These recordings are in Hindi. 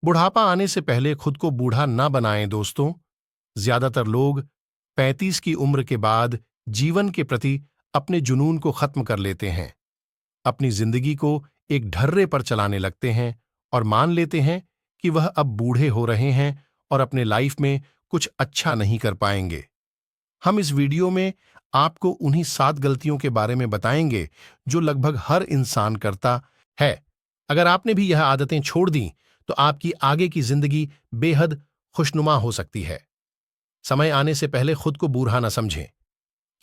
बुढ़ापा आने से पहले खुद को बूढ़ा ना बनाएं दोस्तों। ज्यादातर लोग 35 की उम्र के बाद जीवन के प्रति अपने जुनून को खत्म कर लेते हैं, अपनी जिंदगी को एक ढर्रे पर चलाने लगते हैं और मान लेते हैं कि वह अब बूढ़े हो रहे हैं और अपने लाइफ में कुछ अच्छा नहीं कर पाएंगे। हम इस वीडियो में आपको उन्हीं 7 गलतियों के बारे में बताएंगे जो लगभग हर इंसान करता है। अगर आपने भी यह आदतें छोड़ दी तो आपकी आगे की जिंदगी बेहद खुशनुमा हो सकती है। समय आने से पहले खुद को बूढ़ा न समझें।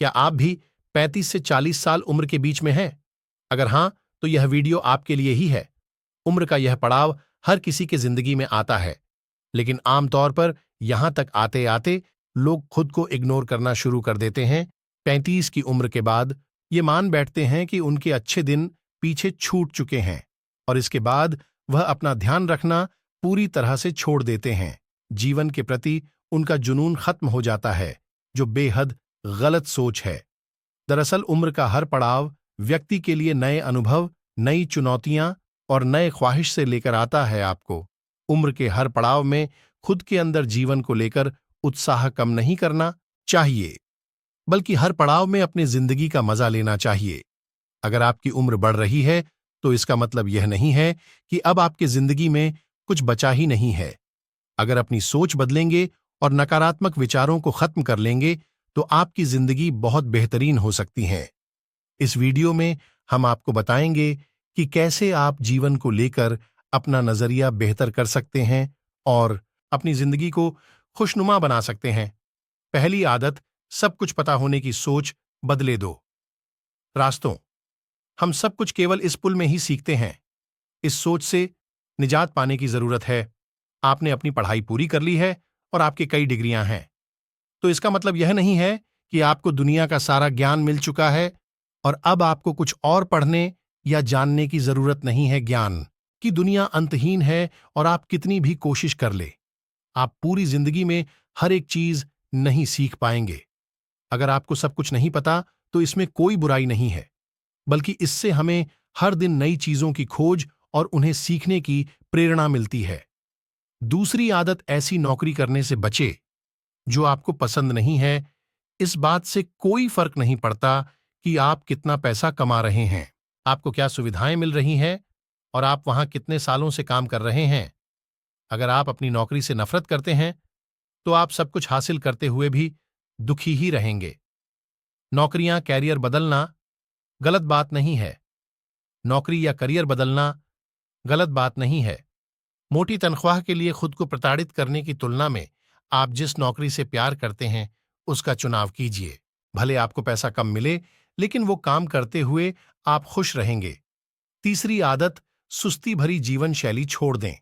क्या आप भी 35 से 40 साल उम्र के बीच में हैं? अगर हां, तो यह वीडियो आपके लिए ही है। उम्र का यह पड़ाव हर किसी के जिंदगी में आता है, लेकिन आमतौर पर यहां तक आते आते लोग खुद को इग्नोर करना शुरू कर देते हैं। 35 की उम्र के बाद ये मान बैठते हैं कि उनके अच्छे दिन पीछे छूट चुके हैं और इसके बाद वह अपना ध्यान रखना पूरी तरह से छोड़ देते हैं। जीवन के प्रति उनका जुनून खत्म हो जाता है, जो बेहद गलत सोच है। दरअसल उम्र का हर पड़ाव व्यक्ति के लिए नए अनुभव, नई चुनौतियां और नए ख्वाहिश से लेकर आता है। आपको उम्र के हर पड़ाव में खुद के अंदर जीवन को लेकर उत्साह कम नहीं करना चाहिए, बल्कि हर पड़ाव में अपनी जिंदगी का मजा लेना चाहिए। अगर आपकी उम्र बढ़ रही है तो इसका मतलब यह नहीं है कि अब आपकी जिंदगी में कुछ बचा ही नहीं है। अगर अपनी सोच बदलेंगे और नकारात्मक विचारों को खत्म कर लेंगे तो आपकी जिंदगी बहुत बेहतरीन हो सकती है। इस वीडियो में हम आपको बताएंगे कि कैसे आप जीवन को लेकर अपना नजरिया बेहतर कर सकते हैं और अपनी जिंदगी को खुशनुमा बना सकते हैं। पहली आदत, सब कुछ पता होने की सोच बदले दो। रास्तों, हम सब कुछ केवल इस पुल में ही सीखते हैं। इस सोच से निजात पाने की जरूरत है। आपने अपनी पढ़ाई पूरी कर ली है और आपके कई डिग्रियां हैं, तो इसका मतलब यह नहीं है कि आपको दुनिया का सारा ज्ञान मिल चुका है और अब आपको कुछ और पढ़ने या जानने की जरूरत नहीं है। ज्ञान की दुनिया अंतहीन है और आप कितनी भी कोशिश कर ले, आप पूरी जिंदगी में हर एक चीज नहीं सीख पाएंगे। अगर आपको सब कुछ नहीं पता तो इसमें कोई बुराई नहीं है, बल्कि इससे हमें हर दिन नई चीजों की खोज और उन्हें सीखने की प्रेरणा मिलती है। दूसरी आदत, ऐसी नौकरी करने से बचे जो आपको पसंद नहीं है। इस बात से कोई फर्क नहीं पड़ता कि आप कितना पैसा कमा रहे हैं, आपको क्या सुविधाएं मिल रही हैं और आप वहां कितने सालों से काम कर रहे हैं। अगर आप अपनी नौकरी से नफरत करते हैं तो आप सब कुछ हासिल करते हुए भी दुखी ही रहेंगे। नौकरियां, कैरियर बदलना गलत बात नहीं है। नौकरी या करियर बदलना गलत बात नहीं है। मोटी तनख्वाह के लिए खुद को प्रताड़ित करने की तुलना में आप जिस नौकरी से प्यार करते हैं उसका चुनाव कीजिए। भले आपको पैसा कम मिले, लेकिन वो काम करते हुए आप खुश रहेंगे। तीसरी आदत, सुस्ती भरी जीवन शैली छोड़ दें।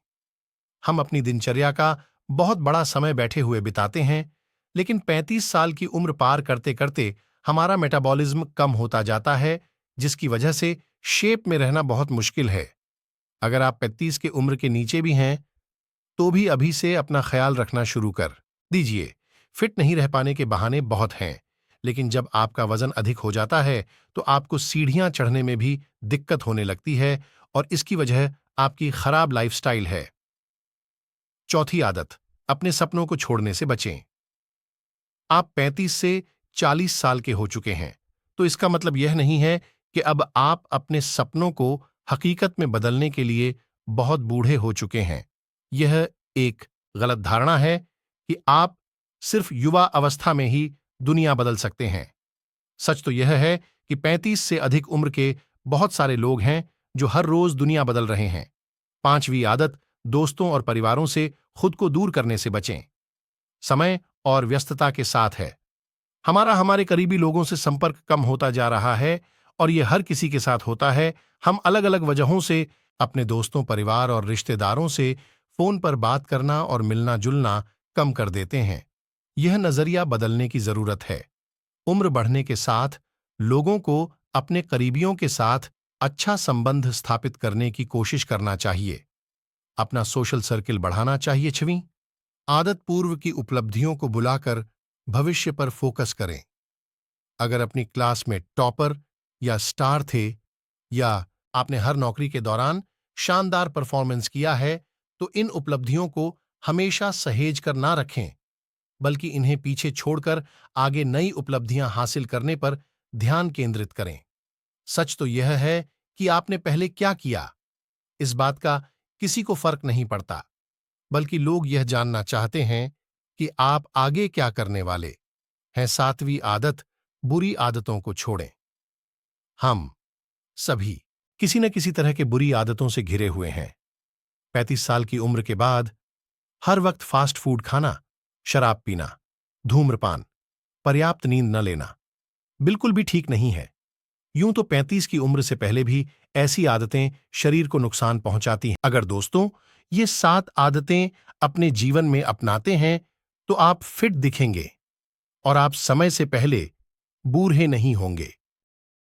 हम अपनी दिनचर्या का बहुत बड़ा समय बैठे हुए बिताते हैं, लेकिन 35 साल की उम्र पार करते करते हमारा मेटाबॉलिज्म कम होता जाता है, जिसकी वजह से शेप में रहना बहुत मुश्किल है। अगर आप 35 की उम्र के नीचे भी हैं तो भी अभी से अपना ख्याल रखना शुरू कर दीजिए। फिट नहीं रह पाने के बहाने बहुत हैं, लेकिन जब आपका वजन अधिक हो जाता है तो आपको सीढ़ियां चढ़ने में भी दिक्कत होने लगती है और इसकी वजह आपकी खराब लाइफस्टाइल है। चौथी आदत, अपने सपनों को छोड़ने से बचें। आप 35 से 40 साल के हो चुके हैं, तो इसका मतलब यह नहीं है कि अब आप अपने सपनों को हकीकत में बदलने के लिए बहुत बूढ़े हो चुके हैं। यह एक गलत धारणा है कि आप सिर्फ युवा अवस्था में ही दुनिया बदल सकते हैं। सच तो यह है कि 35 से अधिक उम्र के बहुत सारे लोग हैं जो हर रोज दुनिया बदल रहे हैं। पांचवी आदत, दोस्तों और परिवारों से खुद को दूर करने से बचें। समय और व्यस्तता के साथ है, हमारे करीबी लोगों से संपर्क कम होता जा रहा है और यह हर किसी के साथ होता है। हम अलग अलग वजहों से अपने दोस्तों, परिवार और रिश्तेदारों से फोन पर बात करना और मिलना जुलना कम कर देते हैं। यह नजरिया बदलने की जरूरत है। उम्र बढ़ने के साथ लोगों को अपने करीबियों के साथ अच्छा संबंध स्थापित करने की कोशिश करना चाहिए। अपना सोशल सर्किल बढ़ाना चाहिए। 6वीं आदत, पूर्व की उपलब्धियों को बुलाकर भविष्य पर फोकस करें। अगर अपनी क्लास में टॉपर या स्टार थे या आपने हर नौकरी के दौरान शानदार परफॉर्मेंस किया है, तो इन उपलब्धियों को हमेशा सहेज कर ना रखें, बल्कि इन्हें पीछे छोड़कर आगे नई उपलब्धियां हासिल करने पर ध्यान केंद्रित करें। सच तो यह है कि आपने पहले क्या किया, इस बात का किसी को फर्क नहीं पड़ता, बल्कि लोग यह जानना चाहते हैं कि आप आगे क्या करने वाले हैं। सातवीं आदत, बुरी आदतों को छोड़ें। हम सभी किसी न किसी तरह के बुरी आदतों से घिरे हुए हैं। 35 साल की उम्र के बाद हर वक्त फास्ट फूड खाना, शराब पीना, धूम्रपान, पर्याप्त नींद न लेना बिल्कुल भी ठीक नहीं है। यूं तो 35 की उम्र से पहले भी ऐसी आदतें शरीर को नुकसान पहुंचाती हैं। अगर दोस्तों ये 7 आदतें अपने जीवन में अपनाते हैं तो आप फिट दिखेंगे और आप समय से पहले बूढ़े नहीं होंगे।